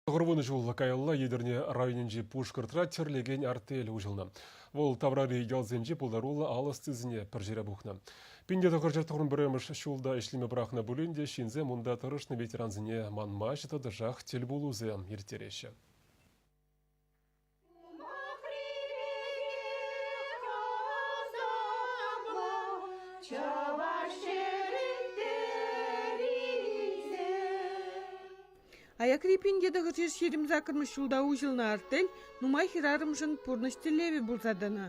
Ғырвыны жол кайылла едірне районенже пушкыртыра терлеген артель ұжылны. Ол таврары ялзенже пулдарула алыс тізіне піржері бұқны. Пиндеті ғыржыртығын біреміш шулда ішлемі бірақны бүлінде шинзе мұнда тұрышны ветеранзіне манма жытыды жақ тел болузе ертереші. Аякрипинде дағыржер шерім закырмыш жылда ұжылны артель, нумай хирарымжын пұрныштелеве бұлзадыны.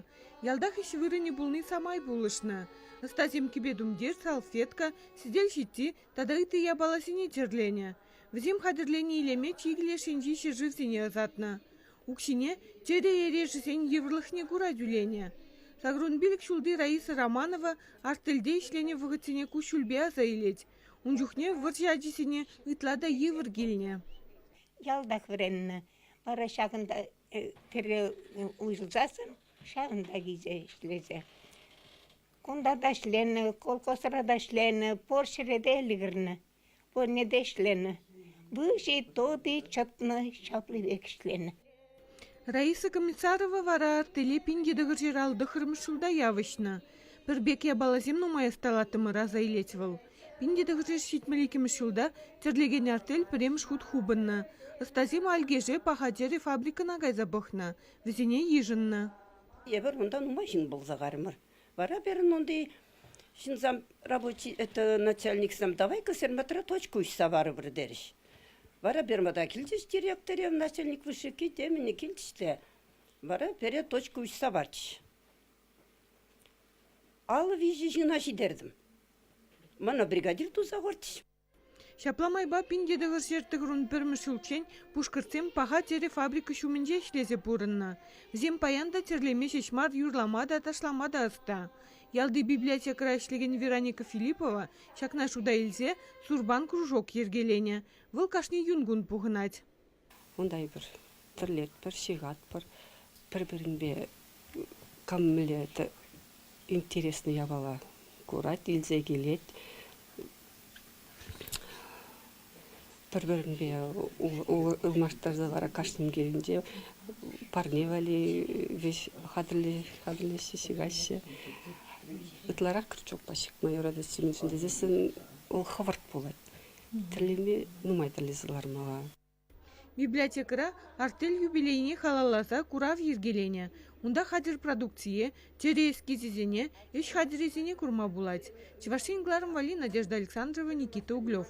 Ялдақ іші вырыны бұлны самай бұлышны. Ыстазем кебедумдер, салфетка, сидель щити, тадағыты ябаласыне черлене. Взем хадырлене илеме чигіле шенжи шерживзене азатны. Укшине чере ережісен еврлыхне гура дюлене. Сагрунбилік шулды Раиса Романова артельде ішлене вғытсене кушулбе аза илет. Унжухне выржадисине ытлада евр гильне. Ялдақ вренні. Бара шағында тірі ұйылжасын, шағында гизе ішлезе. Кунда да ішлені, колкосыра да ішлені, поршыреде әлігірні, порнеде ішлені. Бұжи тоды чатны шаплывек ішлені. Раиса Комиссарова вара артеле пингедігір жер алды хырмышылда явышны. Бір беке балазем нумай сталатымы раза илетівал. Пиндедігір жер шитмелекімі шылда терлеген артель піремш худ хубынны. Ыстазем альгеже пахадері фабрикана гайза бұхны. Візіне ежінны. Ебір мұнда нумайшын бұл зағарымыр. Вара берін онды шинзам рабочий, это начальник сам, давай-ка серметра точку үшса вары бір деріш. Вара бермада келдіш директория, начальник вышыки, теміне келдішті. Вара бере точку үшса варчыш. Алы вижі жина жидердім. Мана бригадир туза ғортыш. Шапламайба пиндедігір жертігірін бірміш үлчен пушкырцем паға тере фабрика шуменже ішлезе бұрынна. Зем паянда терлеме шешмар юрламада ташламада аста. Ялды библиотекара ішлеген Вероника Филиппова шакна шуда илзе сурбан кружок ергелене. Выл кашни юнгун пұғынат. Ондай бір тірлет, бір шиғат, бір-бірінбе каммілі интересный ябала көрат, илзе келет. Бір-бірінбе ұлмаштарда бара каштым келінде парневали, весь хадырлесі сигаще. Ытлара кірчок башық майорада семеншінде зесін ол хаварт болады. Тірлеме нумай тірлесілар маға. Библиотекара артель юбилейне халаласа курав ергелене. Унда хадир продукция, тере эскизизене, еш хадирезене курма булать. Чевашин Гларом Вали, Надежда Александрова, Никита Углев.